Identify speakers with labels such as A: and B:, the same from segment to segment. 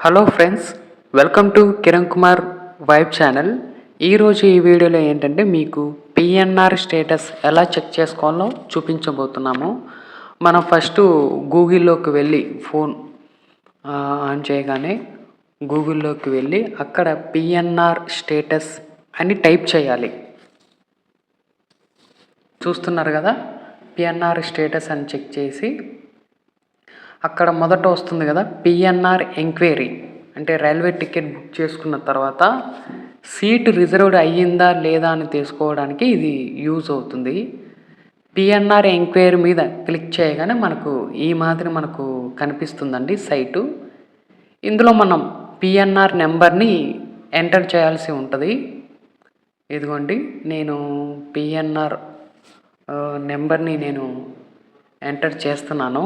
A: Hello friends, welcome to Kiran Kumar vibe channel. ఈరోజు ఈ వీడియోలో ఏంటంటే మీకు పిఎన్ఆర్ స్టేటస్ ఎలా చెక్ చేసుకోవాలో చూపించబోతున్నాము. మనం ఫస్ట్ గూగుల్లోకి వెళ్ళి ఫోన్ ఆన్ చేయగానే గూగుల్లోకి వెళ్ళి అక్కడ పిఎన్ఆర్ స్టేటస్ అని టైప్ చేయాలి. చూస్తున్నారు కదా, పిఎన్ఆర్ స్టేటస్ అని చెక్ చేసి అక్కడ మొదట వస్తుంది కదా పిఎన్ఆర్ ఎంక్వైరీ, అంటే రైల్వే టికెట్ బుక్ చేసుకున్న తర్వాత సీటు రిజర్వ్డ్ అయ్యిందా లేదా అని తెలుసుకోవడానికి ఇది యూజ్ అవుతుంది. పిఎన్ఆర్ ఎంక్వైరీ మీద క్లిక్ చేయగానే మనకు ఈ మాదిరి మనకు కనిపిస్తుందండి సైటు. ఇందులో మనం పిఎన్ఆర్ నెంబర్ని ఎంటర్ చేయాల్సి ఉంటుంది. ఇదిగోండి, నేను పిఎన్ఆర్ నెంబర్ని నేను ఎంటర్ చేస్తున్నాను.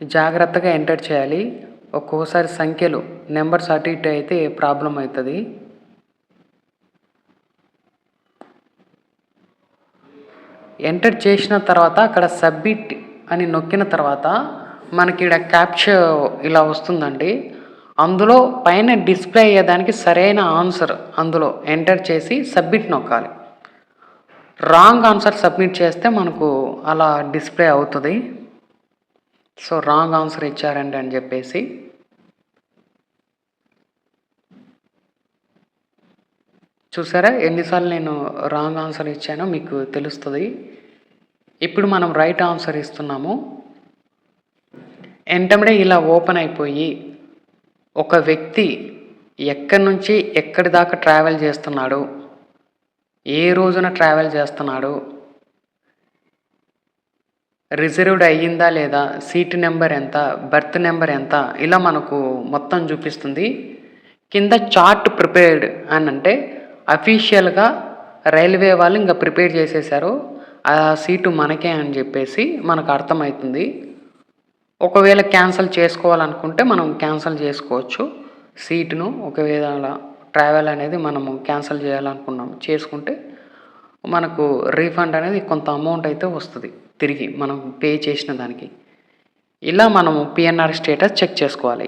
A: జాగ్రత్తగా ఎంటర్ చేయాలి. ఒక్కోసారి సంఖ్యలు నెంబర్స్ అటు ఇటు అయితే ప్రాబ్లం అవుతుంది. ఎంటర్ చేసిన తర్వాత అక్కడ సబ్మిట్ అని నొక్కిన తర్వాత మనకి ఇక్కడ క్యాప్చర్ ఇలా వస్తుందండి. అందులో పైన డిస్ప్లే అయ్యేదానికి సరైన ఆన్సర్ అందులో ఎంటర్ చేసి సబ్మిట్ నొక్కాలి. రాంగ్ ఆన్సర్ సబ్మిట్ చేస్తే మనకు అలా డిస్ప్లే అవుతుంది. సో రాంగ్ ఆన్సర్ ఇచ్చారండి అని చెప్పేసి చూసారా ఎన్నిసార్లు నేను రాంగ్ ఆన్సర్ ఇచ్చానో మీకు తెలుస్తుంది. ఇప్పుడు మనం రైట్ ఆన్సర్ ఇస్తున్నాము. వెంటనే ఇలా ఓపెన్ అయిపోయి ఒక వ్యక్తి ఎక్కడి నుంచి ఎక్కడి దాకా ట్రావెల్ చేస్తున్నాడు, ఏ రోజున ట్రావెల్ చేస్తున్నాడు, రిజర్వ్డ్ అయ్యిందా లేదా, సీట్ నెంబర్ ఎంత, బర్త్ నెంబర్ ఎంత, ఇలా మనకు మొత్తం చూపిస్తుంది. కింద చార్ట్ ప్రిపేర్డ్ అని అంటే అఫీషియల్గా రైల్వే వాళ్ళు ఇంకా ప్రిపేర్ చేసేసారు, ఆ సీటు మనకే అని చెప్పేసి మనకు అర్థమవుతుంది. ఒకవేళ క్యాన్సిల్ చేసుకోవాలనుకుంటే మనం క్యాన్సిల్ చేసుకోవచ్చు సీటును. ఒకవేళ ట్రావెల్ అనేది మనము క్యాన్సిల్ చేయాలనుకున్నాము చేసుకుంటే మనకు రీఫండ్ అనేది కొంత అమౌంట్ అయితే వస్తుంది తిరిగి మనం పే చేసిన దానికి. ఇలా మనము పిఎన్ఆర్ స్టేటస్ చెక్ చేసుకోవాలి.